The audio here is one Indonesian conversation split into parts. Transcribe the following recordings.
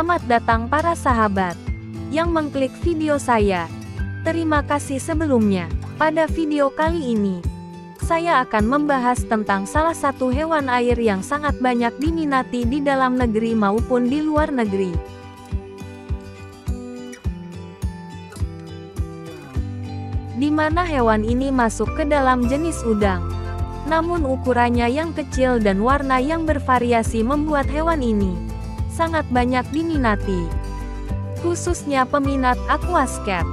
Selamat datang para sahabat yang mengklik video saya. Terima kasih sebelumnya. Pada video kali ini, saya akan membahas tentang salah satu hewan air yang sangat banyak diminati di dalam negeri maupun di luar negeri. Di mana hewan ini masuk ke dalam jenis udang. Namun ukurannya yang kecil dan warna yang bervariasi membuat hewan ini sangat banyak diminati, khususnya peminat aquascape.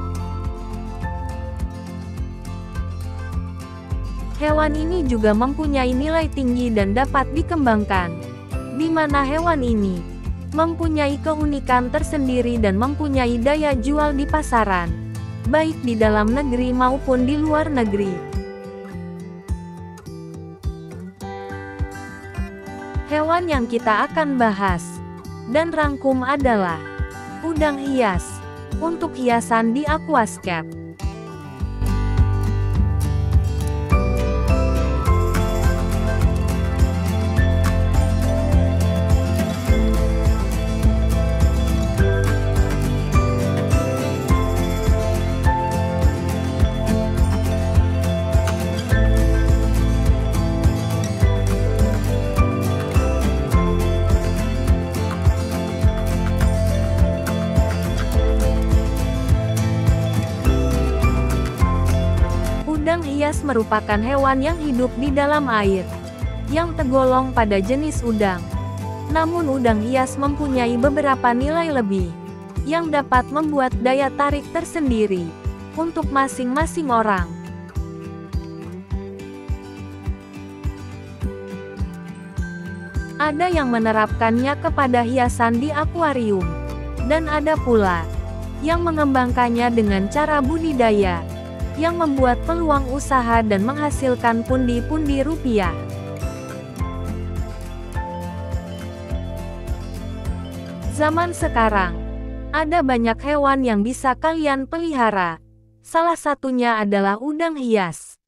Hewan ini juga mempunyai nilai tinggi dan dapat dikembangkan, di mana hewan ini mempunyai keunikan tersendiri dan mempunyai daya jual di pasaran, baik di dalam negeri maupun di luar negeri. Hewan yang kita akan bahas dan rangkum adalah udang hias, untuk hiasan di aquascape. Udang hias merupakan hewan yang hidup di dalam air, yang tergolong pada jenis udang. Namun udang hias mempunyai beberapa nilai lebih, yang dapat membuat daya tarik tersendiri, untuk masing-masing orang. Ada yang menerapkannya kepada hiasan di akuarium, dan ada pula yang mengembangkannya dengan cara budidaya, yang membuat peluang usaha dan menghasilkan pundi-pundi rupiah. Zaman sekarang, ada banyak hewan yang bisa kalian pelihara. Salah satunya adalah udang hias.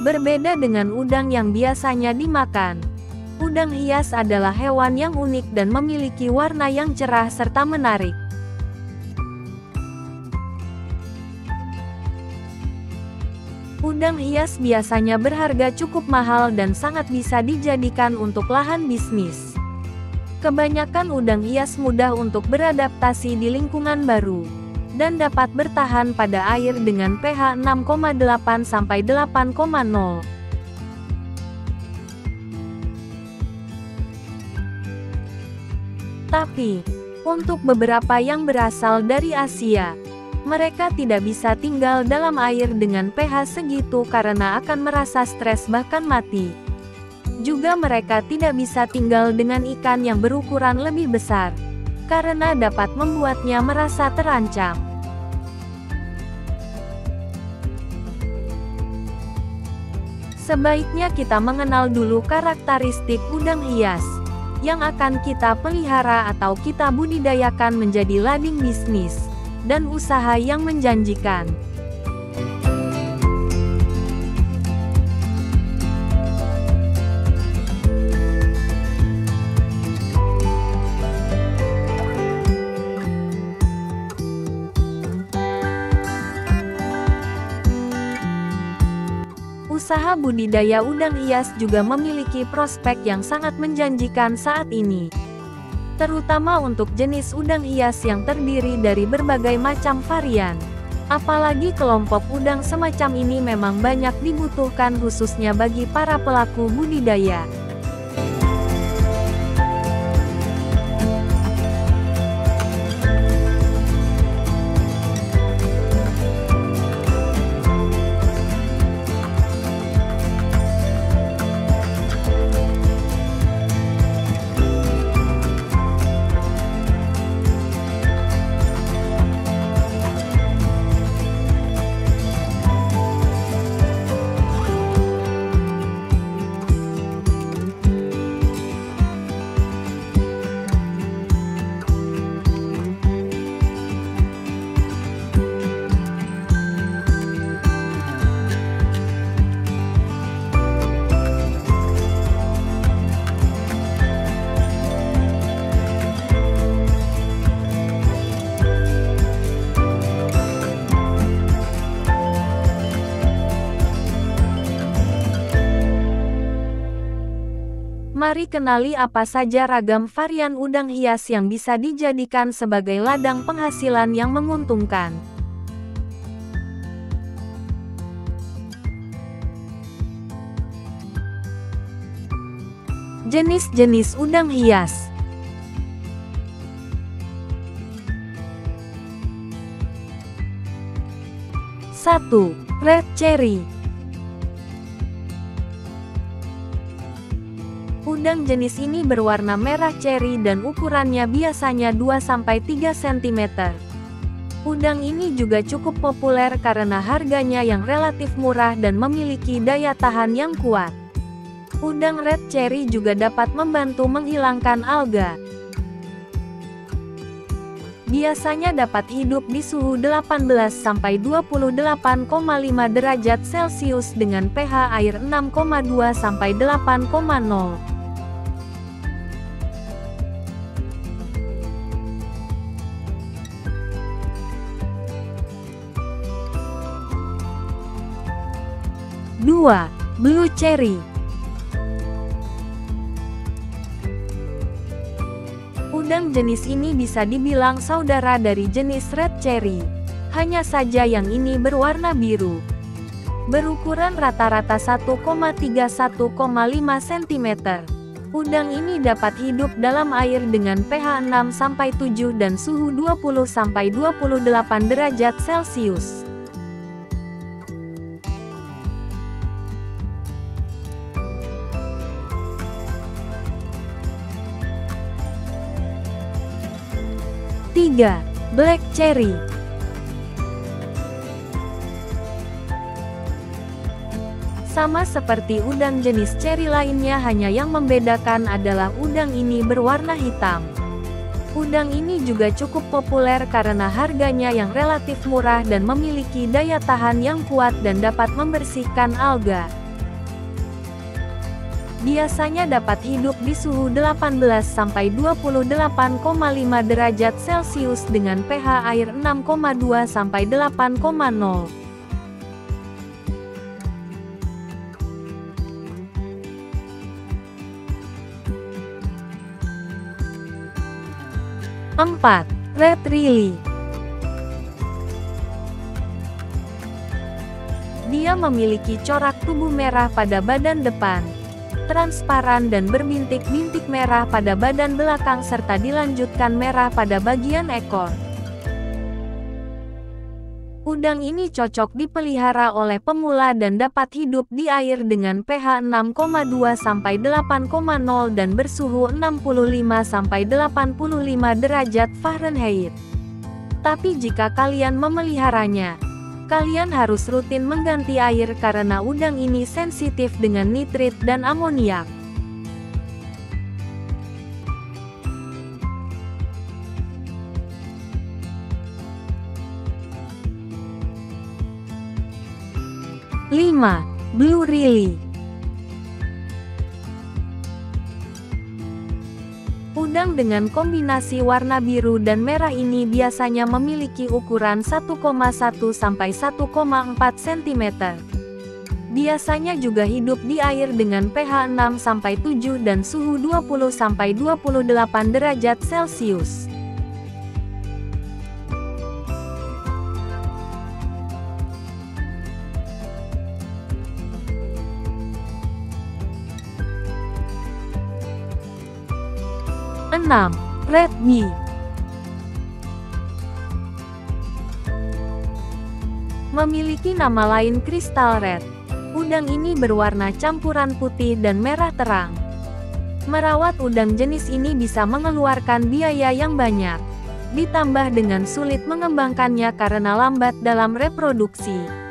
Berbeda dengan udang yang biasanya dimakan, udang hias adalah hewan yang unik dan memiliki warna yang cerah serta menarik. Udang hias biasanya berharga cukup mahal dan sangat bisa dijadikan untuk lahan bisnis. Kebanyakan udang hias mudah untuk beradaptasi di lingkungan baru, dan dapat bertahan pada air dengan pH 6,8 sampai 8,0. Tapi, untuk beberapa yang berasal dari Asia, mereka tidak bisa tinggal dalam air dengan pH segitu karena akan merasa stres bahkan mati. Juga mereka tidak bisa tinggal dengan ikan yang berukuran lebih besar, karena dapat membuatnya merasa terancam. Sebaiknya kita mengenal dulu karakteristik udang hias, yang akan kita pelihara atau kita budidayakan menjadi ladang bisnis dan usaha yang menjanjikan. Usaha budidaya udang hias juga memiliki prospek yang sangat menjanjikan saat ini, terutama untuk jenis udang hias yang terdiri dari berbagai macam varian. Apalagi kelompok udang semacam ini memang banyak dibutuhkan khususnya bagi para pelaku budidaya. Mari kenali apa saja ragam varian udang hias yang bisa dijadikan sebagai ladang penghasilan yang menguntungkan. Jenis-jenis udang hias. Satu, red cherry. Udang jenis ini berwarna merah ceri dan ukurannya biasanya 2-3 cm. Udang ini juga cukup populer karena harganya yang relatif murah dan memiliki daya tahan yang kuat. Udang red cherry juga dapat membantu menghilangkan alga. Biasanya dapat hidup di suhu 18-28,5 derajat Celcius dengan pH air 6,2-8,0. Dua, blue cherry. Udang jenis ini bisa dibilang saudara dari jenis red cherry. Hanya saja yang ini berwarna biru. Berukuran rata-rata 1,3-1,5 cm. Udang ini dapat hidup dalam air dengan pH 6-7 dan suhu 20-28 derajat Celcius. Tiga, black cherry. Sama seperti udang jenis cherry lainnya, hanya yang membedakan adalah udang ini berwarna hitam. Udang ini juga cukup populer karena harganya yang relatif murah dan memiliki daya tahan yang kuat dan dapat membersihkan alga. Biasanya dapat hidup di suhu 18-28,5 derajat Celcius dengan pH air 6,2-8,0. Empat, red lily. Dia memiliki corak tubuh merah pada badan depan, transparan dan berbintik-bintik merah pada badan belakang serta dilanjutkan merah pada bagian ekor. Udang ini cocok dipelihara oleh pemula dan dapat hidup di air dengan pH 6,2-8,0 dan bersuhu 65-85 derajat Fahrenheit. Tapi jika kalian memeliharanya, kalian harus rutin mengganti air karena udang ini sensitif dengan nitrit dan amoniak. Lima, blue lily. Udang dengan kombinasi warna biru dan merah ini biasanya memiliki ukuran 1,1-1,4 cm. Biasanya juga hidup di air dengan pH 6-7 dan suhu 20-28 derajat Celcius. Enam, red bee. Memiliki nama lain crystal red. Udang ini berwarna campuran putih dan merah terang. Merawat udang jenis ini bisa mengeluarkan biaya yang banyak. Ditambah dengan sulit mengembangkannya karena lambat dalam reproduksi.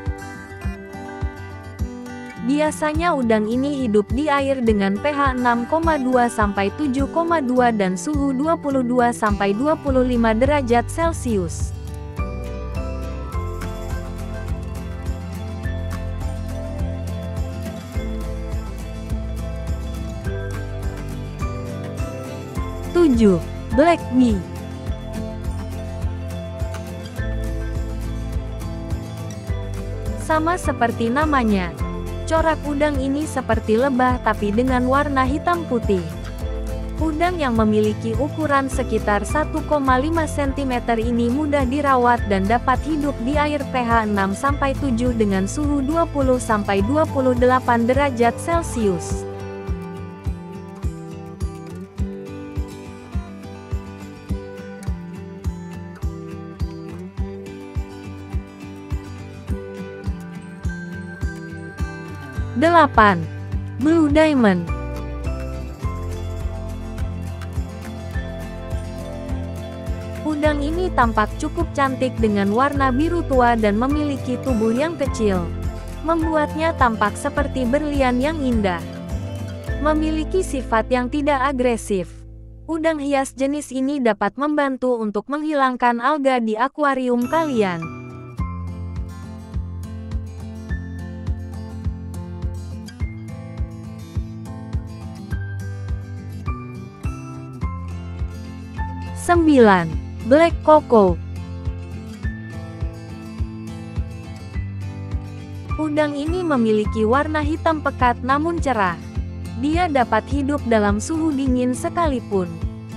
Biasanya udang ini hidup di air dengan pH 6,2-7,2 dan suhu 22-25 derajat Celcius. Tujuh, black bee. Sama seperti namanya, Corak udang ini seperti lebah tapi dengan warna hitam putih. Udang yang memiliki ukuran sekitar 1,5 cm ini mudah dirawat dan dapat hidup di air pH 6-7 dengan suhu 20-28 derajat Celcius. Delapan. Blue Diamond. Udang ini tampak cukup cantik dengan warna biru tua dan memiliki tubuh yang kecil, membuatnya tampak seperti berlian yang indah. Memiliki sifat yang tidak agresif. Udang hias jenis ini dapat membantu untuk menghilangkan alga di akuarium kalian. Sembilan. Black Coco. Udang ini memiliki warna hitam pekat namun cerah. Dia dapat hidup dalam suhu dingin sekalipun.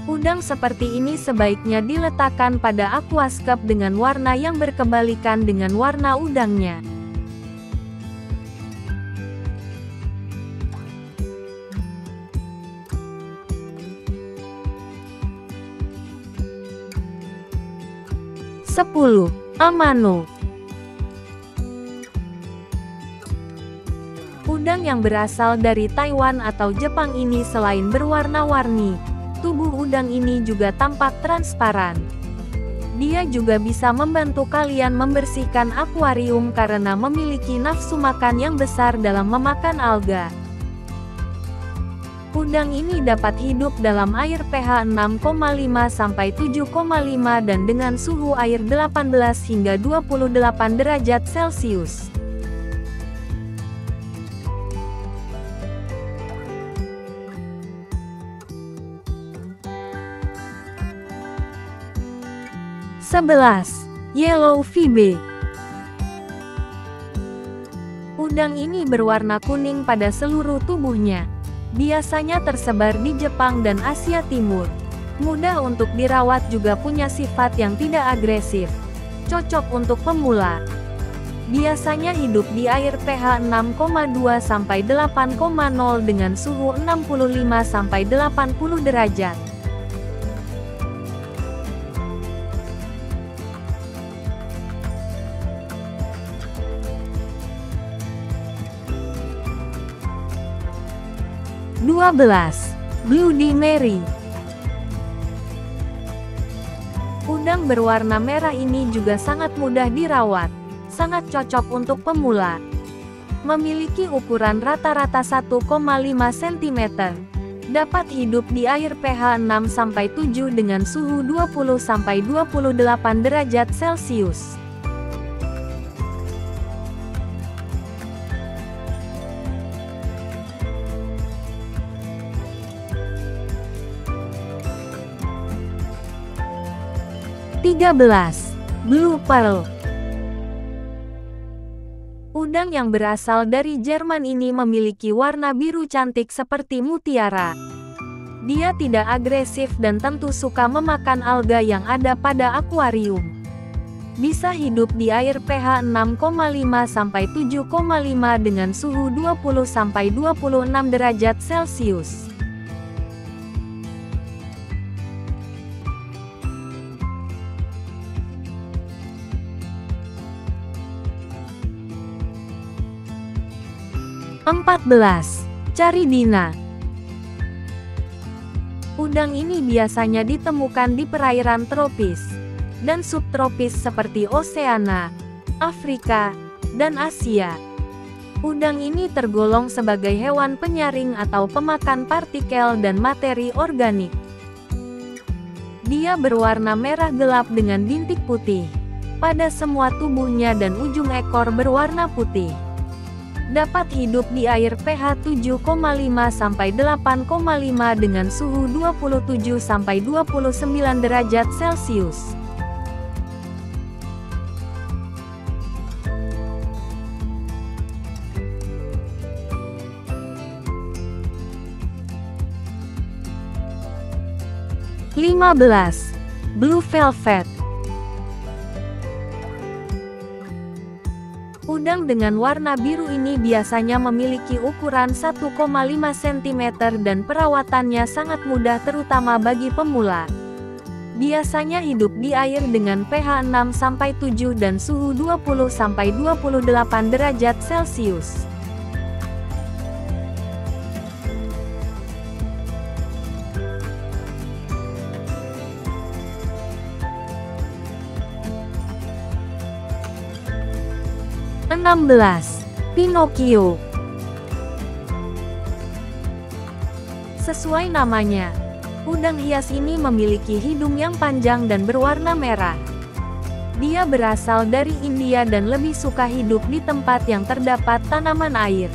Udang seperti ini sebaiknya diletakkan pada aquascape dengan warna yang berkebalikan dengan warna udangnya. Sepuluh. Amano. Udang yang berasal dari Taiwan atau Jepang ini selain berwarna-warni, tubuh udang ini juga tampak transparan. Dia juga bisa membantu kalian membersihkan akuarium karena memiliki nafsu makan yang besar dalam memakan alga. Udang ini dapat hidup dalam air pH 6,5-7,5 dan dengan suhu air 18 hingga 28 derajat Celcius. Sebelas. Yellow Phoebe. Udang ini berwarna kuning pada seluruh tubuhnya. Biasanya tersebar di Jepang dan Asia Timur. Mudah untuk dirawat, juga punya sifat yang tidak agresif. Cocok untuk pemula. Biasanya hidup di air pH 6,2-8,0 dengan suhu 65-80 derajat. Dua belas. Bloody Mary. Udang berwarna merah ini juga sangat mudah dirawat, sangat cocok untuk pemula. Memiliki ukuran rata-rata 1,5 cm. Dapat hidup di air pH 6-7 dengan suhu 20-28 derajat Celcius. Tiga belas. Blue Pearl. Udang yang berasal dari Jerman ini memiliki warna biru cantik seperti mutiara. Dia tidak agresif dan tentu suka memakan alga yang ada pada akuarium. Bisa hidup di air pH 6,5-7,5 dengan suhu 20-26 derajat Celcius. Empat belas. Caridina. Udang ini biasanya ditemukan di perairan tropis dan subtropis seperti Oseania, Afrika, dan Asia. Udang ini tergolong sebagai hewan penyaring atau pemakan partikel dan materi organik. Dia berwarna merah gelap dengan bintik putih pada semua tubuhnya dan ujung ekor berwarna putih. Dapat hidup di air pH 7,5-8,5 dengan suhu 27-29 derajat Celcius. 15. Blue Velvet. Udang dengan warna biru ini biasanya memiliki ukuran 1,5 cm dan perawatannya sangat mudah terutama bagi pemula. Biasanya hidup di air dengan pH 6-7 dan suhu 20-28 derajat Celcius. Pinocchio. Sesuai namanya, udang hias ini memiliki hidung yang panjang dan berwarna merah. Dia berasal dari India dan lebih suka hidup di tempat yang terdapat tanaman air,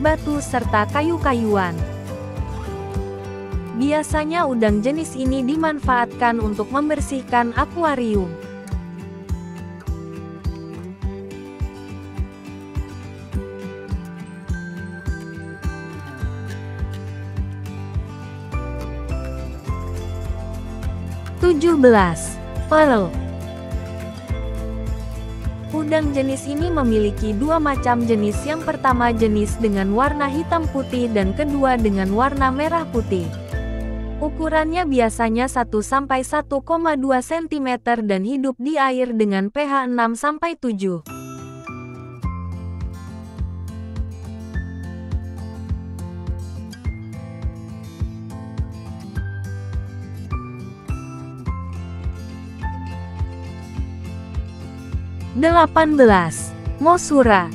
batu serta kayu-kayuan. Biasanya udang jenis ini dimanfaatkan untuk membersihkan akuarium. Pearl. Udang jenis ini memiliki dua macam jenis. Yang pertama jenis dengan warna hitam putih dan kedua dengan warna merah putih. Ukurannya biasanya 1-1,2 cm dan hidup di air dengan pH 6-7. Mosura.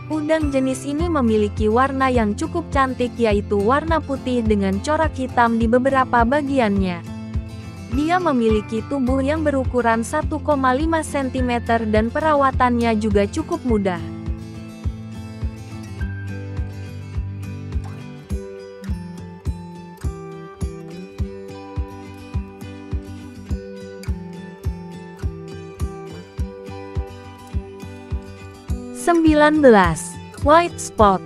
Udang jenis ini memiliki warna yang cukup cantik yaitu warna putih dengan corak hitam di beberapa bagiannya. Dia memiliki tubuh yang berukuran 1,5 cm dan perawatannya juga cukup mudah. White Spot.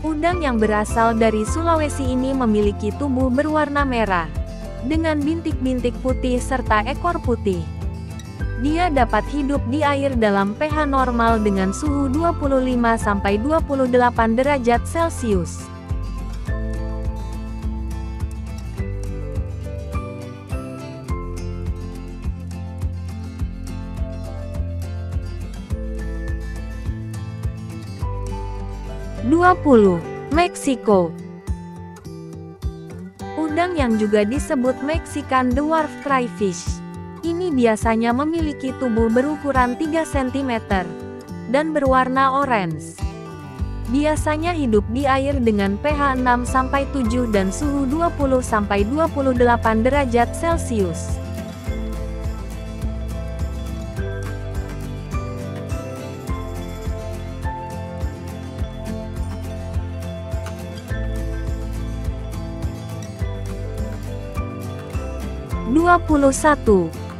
Udang yang berasal dari Sulawesi ini memiliki tubuh berwarna merah, dengan bintik-bintik putih serta ekor putih. Dia dapat hidup di air dalam pH normal dengan suhu 25-28 derajat Celcius. Meksiko. Udang yang juga disebut Mexican dwarf crayfish. Ini biasanya memiliki tubuh berukuran 3 cm dan berwarna orange. Biasanya hidup di air dengan pH 6-7 dan suhu 20-28 derajat Celcius.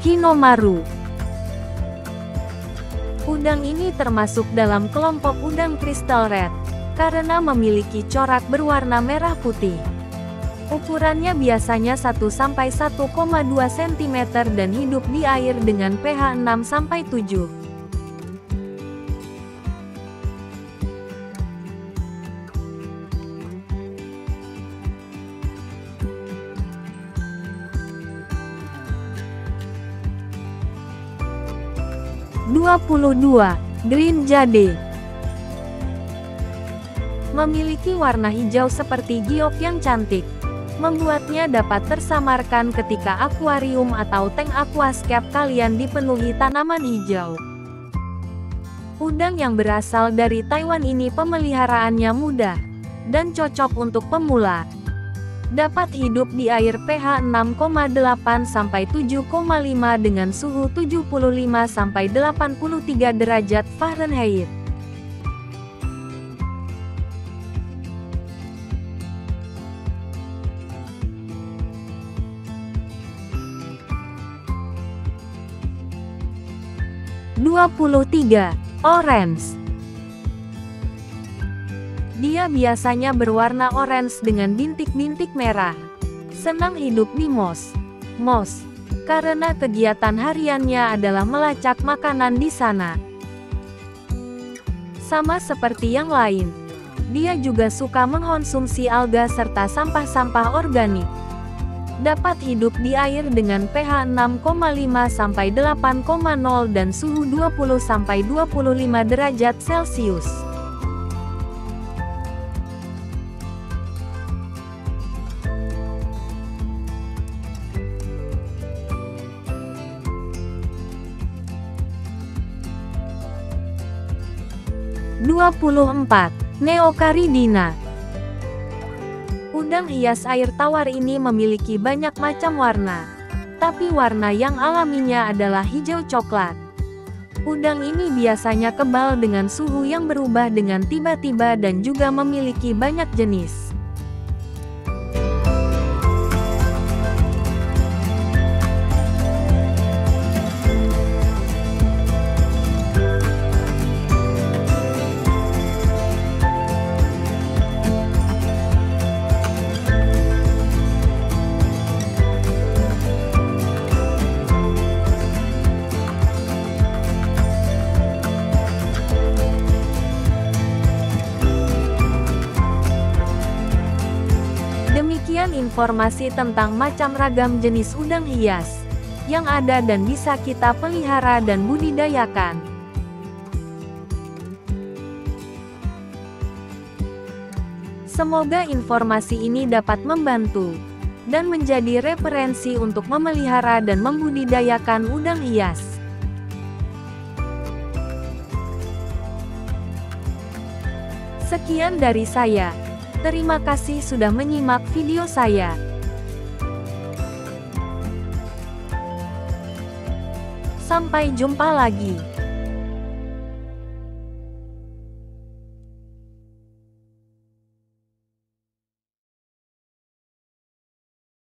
Hinomaru. Udang ini termasuk dalam kelompok udang crystal red, karena memiliki corak berwarna merah putih. Ukurannya biasanya 1-1,2 cm dan hidup di air dengan pH 6-7. Green Jade. Memiliki warna hijau seperti giok yang cantik, membuatnya dapat tersamarkan ketika akuarium atau tank aquascape kalian dipenuhi tanaman hijau. Udang yang berasal dari Taiwan ini pemeliharaannya mudah dan cocok untuk pemula. Dapat hidup di air pH 6,8-7,5 dengan suhu 75-83 derajat Fahrenheit. Orange. Dia biasanya berwarna orange dengan bintik-bintik merah. Senang hidup di moss, karena kegiatan hariannya adalah melacak makanan di sana. Sama seperti yang lain, dia juga suka mengkonsumsi alga serta sampah-sampah organik. Dapat hidup di air dengan pH 6,5 sampai 8,0 dan suhu 20 sampai 25 derajat Celcius. Neocaridina. Udang hias air tawar ini memiliki banyak macam warna, tapi warna yang alaminya adalah hijau coklat. Udang ini biasanya kebal dengan suhu yang berubah dengan tiba-tiba dan juga memiliki banyak jenis. Demikian informasi tentang macam ragam jenis udang hias yang ada dan bisa kita pelihara dan budidayakan. Semoga informasi ini dapat membantu dan menjadi referensi untuk memelihara dan membudidayakan udang hias. Sekian dari saya. Terima kasih sudah menyimak video saya. Sampai jumpa lagi.